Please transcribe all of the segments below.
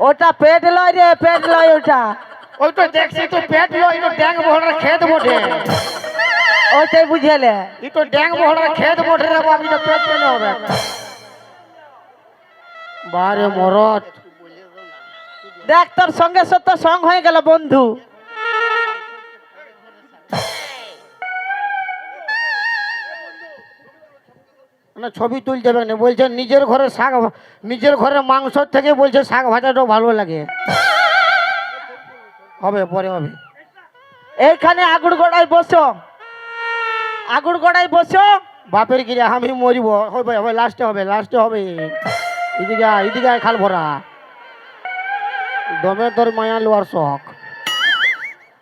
ওটা পেট লয় রে, পেট লয় ওটা। ওই তো দেখছি তো পেট লয়, তো ড্যাং বহড়ার খেত বটে। ওটাই বুঝেলে। ই তো ড্যাং বহড়ার খেত বটে রে বাবু, তো পেট কেন হবে? বারে মরদ, দেখ তোর সঙ্গে সত্য সঙ্গ হয়ে গেল বন্ধু। না ছবি তুল যাবে না, বলছে নিজের ঘরে শাক, নিজের ঘরে মাংস থেকে বলছে শাক ভাজাটাও ভালো লাগে। হবে পরে হবে। এইখানে আগুর গোড়ায় বসো, আগুর গোড়ায় বসো। বাপের গিরে আমি মরিব, হবে হবে, লাস্টে হবে, লাস্টে হবে। এদিকে আয়, এদিকে আয়, খাল ভরা দমে তোর মায়া লোয়ার শখ।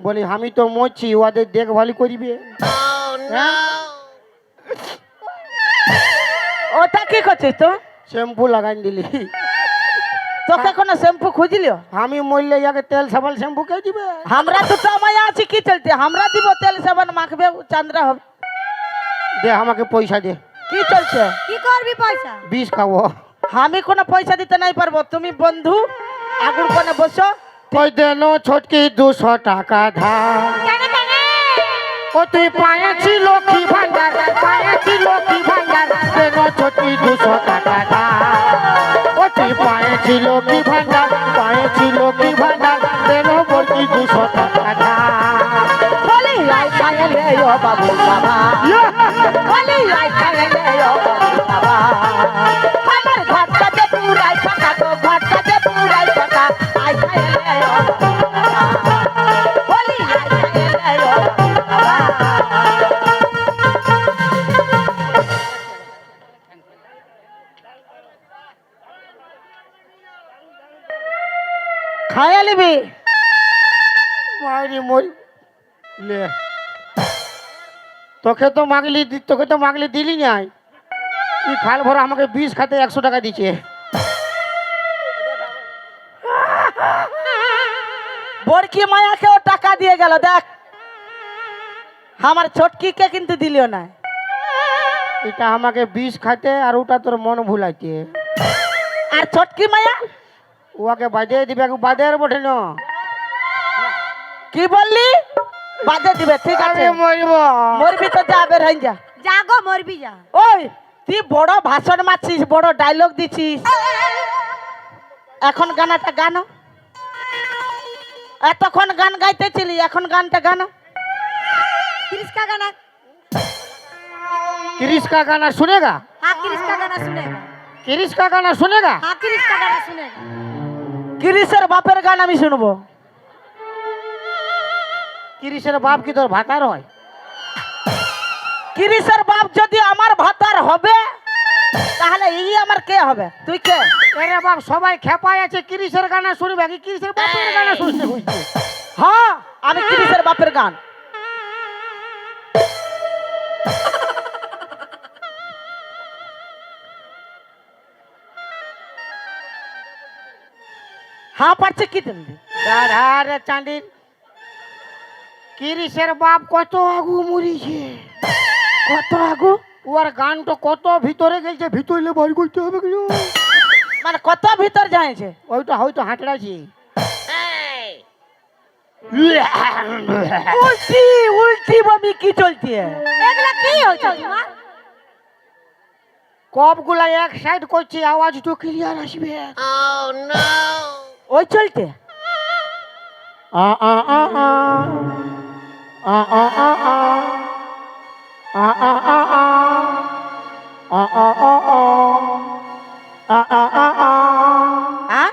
বলি আমি তো মরছি, ওদের দেখভালি করিবে। ওটা কি করছিস তো? শ্যাম্পু লাগাই দিলি। তোকে কোনো শ্যাম্পু খুঁজলিও? আমি মরলে ইয়াকে তেল সাবান শ্যাম্পু কে দিবে? আমরা দুটো মায়া আছি, কি চলতে আমরা দিব তেল সাবান মাখবে, চান্দ্রা হবে। দে আমাকে পয়সা দে। কি চলছে? কি করবি পয়সা? বিষ খাবো। আমি কোনো পয়সা দিতে নাই পারবো। তুমি বন্ধু আগুর কোণে বসো। কই দেন ছোটকি 200 টাকা ধার। কেন কেন? ও তুই পায়েছি লক্ষ্মী ভান্ডার, পায়েছি লক্ষ্মী ভান্ডার, দেন ছোটকি 200 টাকা ধার। ও তুই পায়েছি লক্ষ্মী ভান্ডার, পায়েছি লক্ষ্মী ভান্ডার, দেন বলকি 200 টাকা ধার। বলি আই খাইলে ও বাবু বাবা, বলি আই খাইলে ও বাবু বাবা। আমার ঘরটাতে পুরাই ফাঁকা, তো ঘরটাতে পুরাই ফাঁকা। আই খাইলে ও বাবু বাবা, বলি আই খাইলে ও বাবু বাবা। খাইয়া লিবি? মাইরি মরি লে। তোকে তো মাগলি দিলি নাই। তুই খাল ভরা আমাকে বিষ খাতে 100 টাকা দিচ্ছে। বড়কি মায়াকেও টাকা দিয়ে গেল। দেখ আমার ছোটকিকে কিন্তু দিলিও না। এটা আমাকে বিষ খাতে, আর ওটা তোর মন ভুলাইছে। আর ছোটকি মায়া ওকে বাজে দিবে, বাদের বটে না। কি বললি? বাজে দিবে, ঠিক আছে। আমি মরব। মরবি তো যা, বের হয়ে যা। যা গো মরবি যা। ওই তুই বড় ভাষণ মারছিস, বড় ডায়লগ দিছিস। এখন গানাটা গানো। এতক্ষণ গান গাইতেছিলি, এখন গানটা গানো। क्रिस का गाना। क्रिस का गाना सुनेगा? हाँ क्रिस का गाना सुनेगा। क्रिस का गाना सुनेगा? हाँ क्रिस का गाना सुनेगा। কিরিসের বাপের গান আমি শুনবো। ক্রিসের বাপ কি তোর ভাতার হয়? কিরিসের বাপ যদি আমার ভাতার হবে, তাহলে এই আমার কে হবে? তুই কে? এরে বাপ সবাই খেপায় আছে, ক্রিসের গানা শুনবে কি ক্রিসের বাপের গানা শুনতে হইছে? হ্যাঁ আমি কিরিসের বাপের গান। হ্যাঁ পারছে কি তুমি? দাঁড়ারে চাঁদির, ক্রিসের বাপ কত আগু মরিছে। কত আগু? ওর গানটা কত ভিতরে গেছে, ভিতরে বাড়ি করতে হবে কি? মানে কত ভিতর যাইছে? ওইটা হয়তো হাঁটড়াছি। উল্টি উল্টি বমি কি চলছে? এগুলা কি হচ্ছে তোমার? কপগুলা এক সাইড করছি, আওয়াজ তো ক্লিয়ার আসবে। ওই চলতে আ আ আ আ আ আ আ আ আ আ আ আ আ আ আ আ আ আ আ। হ্যাঁ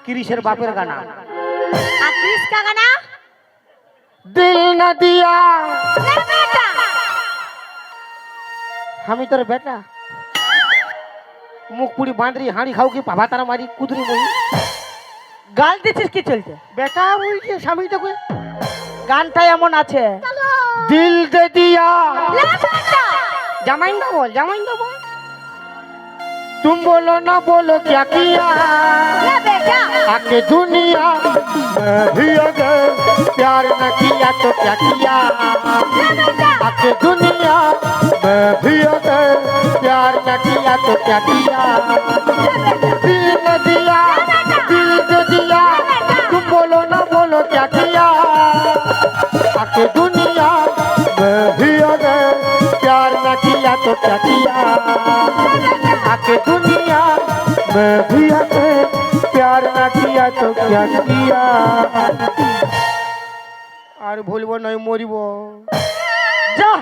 ক্রিসের বাপের গানা। हाँ क्रिस का गाना। দিল না দিয়া। ले बेटा। আমি তোর বেটা, মুখ পুরি বাঁধরি হাঁড়ি খাও কি পাভা তারা মারি কুদরি বই। গাল দিছিস কি চলছে? বেটা বলছে স্বামীটা কই? গানটা এমন আছে। দিল দে দিয়া। ले बेटा। জামাইন দা বল, জামাইন দা বল। तुम बोलो ना बोलो क्या किया, ले बेटा। आके दुनिया मैं भी अगर प्यार न किया तो क्या किया। ले बेटा। आके दुनिया मैं भी अगर प्यार न किया तो क्या किया। दिल न दिया, दिल दे दिया। तो क्या किया आके दुनिया में भी आके प्यार ना किया तो क्या किया আর ভুলবো নয় মরিব যা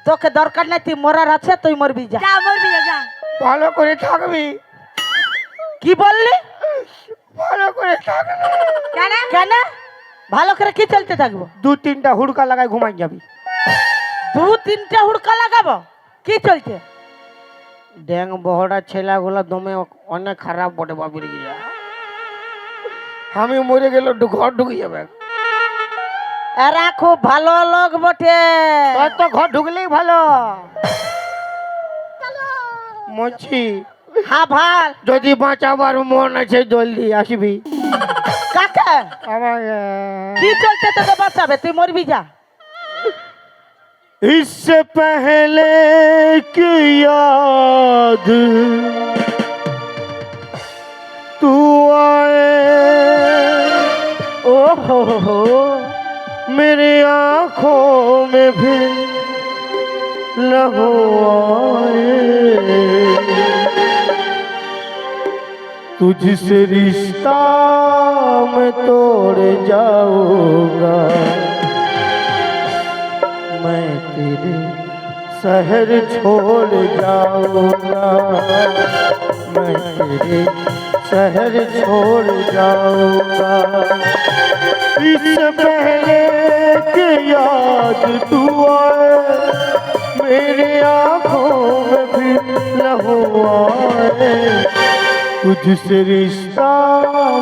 তোকে দরকার নাই, তুই মরার আছে তুই মরবি, যা। যা মরবি যা। ভালো করে থাকবি কি বললি? ভালো করে থাকবি কেন? কেন ভালো করে কি চলতে থাকবো? 2-3টা হুড়কা লাগাই ঘুমাই যাবি 2-3টে হুড়কা লাগাবো? কি চলছে? ড্যাং বহড়া ছেলেগুলা দমে অনেক খারাপ বটে বাবির গিয়া আমি মরে গেলে ঘর ঢুকে যাবে এরা খুব ভালো লোক বটে। তোর তো ঘর ঢুকলেই ভালো মরছি হ্যাঁ ভাল। যদি বাঁচাবার মন আছে জলদি আসবি কাকে আমাকে কি চলছে তোকে বাঁচাবে? তুই মরবি, যা। इससे पहले की याद तू आए ও হো मेरी आँखों में भी लहू आए तुझसे रिश्ता मैं तोड़ जाऊंगा मैं तेरे शहर छोड़ जाऊंगा मैं तेरे शहर छोड़ जाऊंगा इससे पहले कि याद तू आए मेरी आँखों में भी लहू आए तुझसे रिश्ता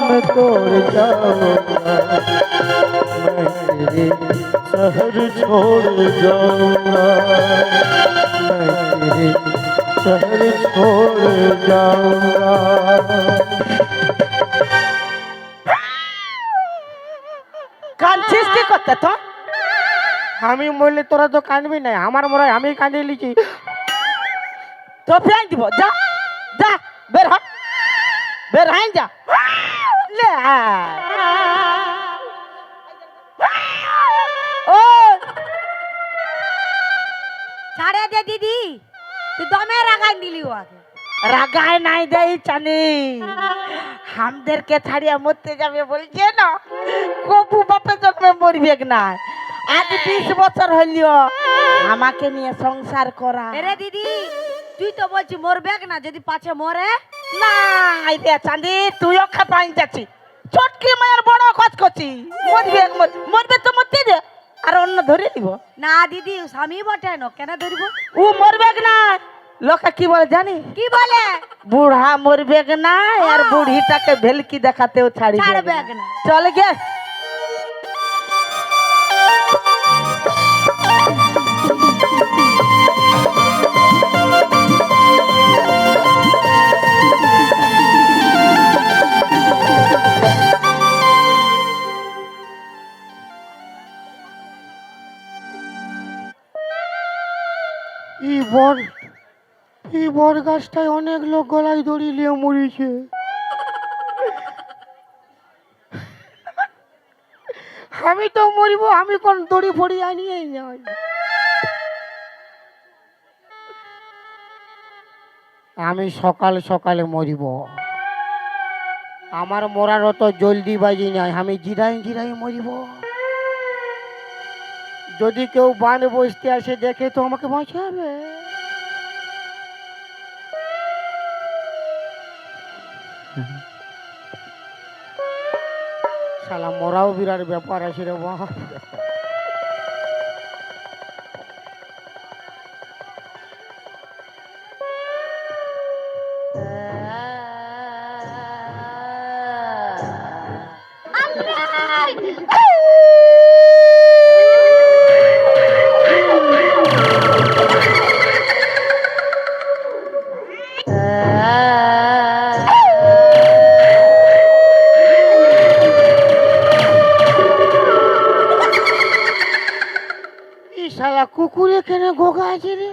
मैं तोड़ जाऊंगा मैं तेरे शहर छोड़ जाऊंगा मैं तेरे शहर छोड़ जाऊंगा কাঁদছিস কি করতে তো? আমি মরলে তোরা তো কাঁদবি না আমার মরাই আমি কাঁদিয়ে লিছি তো ফেল দিব, যা যা, বের হ, বের হাই যা। লে ও ছাড়ে দে দিদি, তুই দমে রাগাই দিলি ওকে। রাগায় নাই দেই চানি, আমাদেরকে ছাড়িয়া মরতে যাবে বলছে না, কবু বাপে জন্মে মরবে না। আজ 20 বছর হইলিও আমাকে নিয়ে সংসার করা। আরে দিদি, তুই তো বলছি মরবে না, যদি পাছে মরে। না আইতে চাঁদি, তুইও খেপাই যাচ্ছি, ছোটকি মায়ের বড় কাজ করছি, মরবে মরবে তো মরতে দে, আর অন্য ধরে দিব না দিদি, স্বামী বটে না, কেন ধরবো? ও মরবে না। লোকে কি বলে জানি? কি বলে? বুড়া মরবে না আর বুড়িটাকে ভেলকি দেখাতেও ছাড়বে ছাড়বে না। না। চল গে। এই বর গাছটায় অনেক লোক গলায় দড়ি নিয়ে মরিছে আমি তো মরিব, আমি কোন দড়ি ফড়ি আনিয়ে যাই। আমি সকাল সকালে মরিব, আমার মরার অত জলদি বাজি নাই, আমি জিরাই জিরাই মরিব। যদি কেউ বান বসতে আসে দেখে তো আমাকে বাঁচাবে। শালা মরাও বিরাট ব্যাপার আছে রে বাবা। শালা কুকুরে কেন গোগা আছে রে?